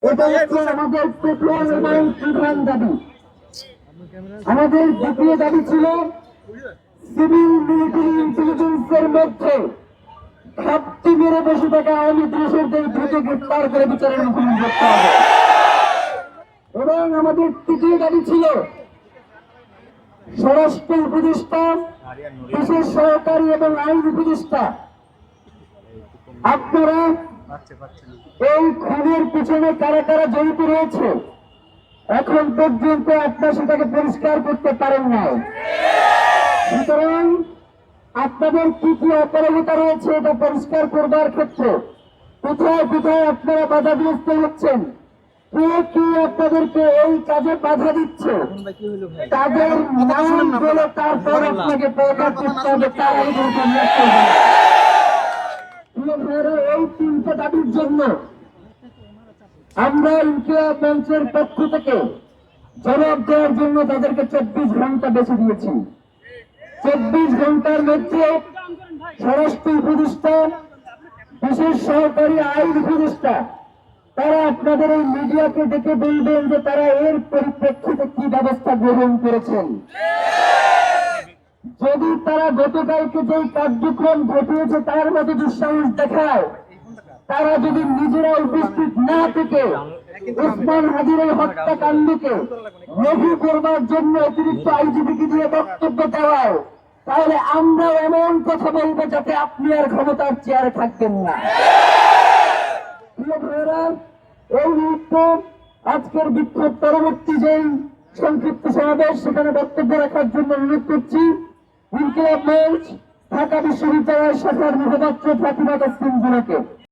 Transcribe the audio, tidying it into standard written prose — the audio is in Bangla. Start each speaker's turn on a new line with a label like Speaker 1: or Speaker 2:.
Speaker 1: এটা হচ্ছে আমাদের প্রথম এবং প্রধান দাবি। আমাদের দ্বিতীয় দাবি ছিল সিভিল মিলিটারি ইন্টেলিজেন্সের মধ্যে ঘাপটি মেরে বসে থাকা আওয়ামী দোষরদের দ্রুত গ্রেপ্তার করে বিচারের মুখোমুখি করতে হবে। এবং আমাদের তৃতীয় দাবি ছিল স্বরাষ্ট্র উপদেষ্টা, বিশেষ সহকারী এবং আইন উপদেষ্টা, আপনারা এই খুনের পিছনে কারা কারা জড়িত রয়েছে এখন পর্যন্ত আপনারা সেটাকে পরিষ্কার করতে পারেন না। সুতরাং আপনাদের কি কি অপরাধতা রয়েছে এটা পরিষ্কার করবার ক্ষেত্রে কোথায় কোথায় আপনারা বাধাগ্রস্ত হচ্ছেন, কে কে আপনাদেরকে এই কাজে বাধা দিচ্ছে, তাদের নাম বলে তারপর আপনাকে প্রকাশ করতে হবে। এই তিনটে দাবির জন্য আমরা ইনকিলাব মঞ্চের পক্ষ থেকে জবাব দেওয়ার জন্য তাদেরকে 24 ঘন্টা বেছে দিয়েছি। 24 ঘন্টার মধ্যে স্বরাষ্ট্র উপদেষ্টা, বিশেষ সহকারী আইন উপদেষ্টা তারা আপনাদের এই মিডিয়াকে ডেকে বলবেন যে তারা এর পরিপ্রেক্ষিতে কি ব্যবস্থা গ্রহণ করেছেন। যদি তারা গতকালকে যে কার্যক্রম ঘটিয়েছে তার মধ্যে দুঃসাহস দেখায়, তারা যদি নিজেরা উপস্থিত না থেকে ওসমান হাদির এই হত্যাকাণ্ডকে লঘু করবার জন্য অতিরিক্ত আইজিপিকে দিয়ে বক্তব্য দেওয়ায়, তাহলে আমরা এমন কথা বলবো যাতে আপনি আর ক্ষমতার চেয়ারে থাকবেন না। এই মুহূর্তে আজকের বিক্ষোভ পরবর্তী যেই সংক্ষিপ্ত সমাবেশ সেখানে বক্তব্য রাখার জন্য অনুরোধ করছি ইনকিলাব মঞ্চ ঢাকা বিশ্ববিদ্যালয়ের শাখার মুখপাত্র ফাতিমা তাসলিম জুনাকে।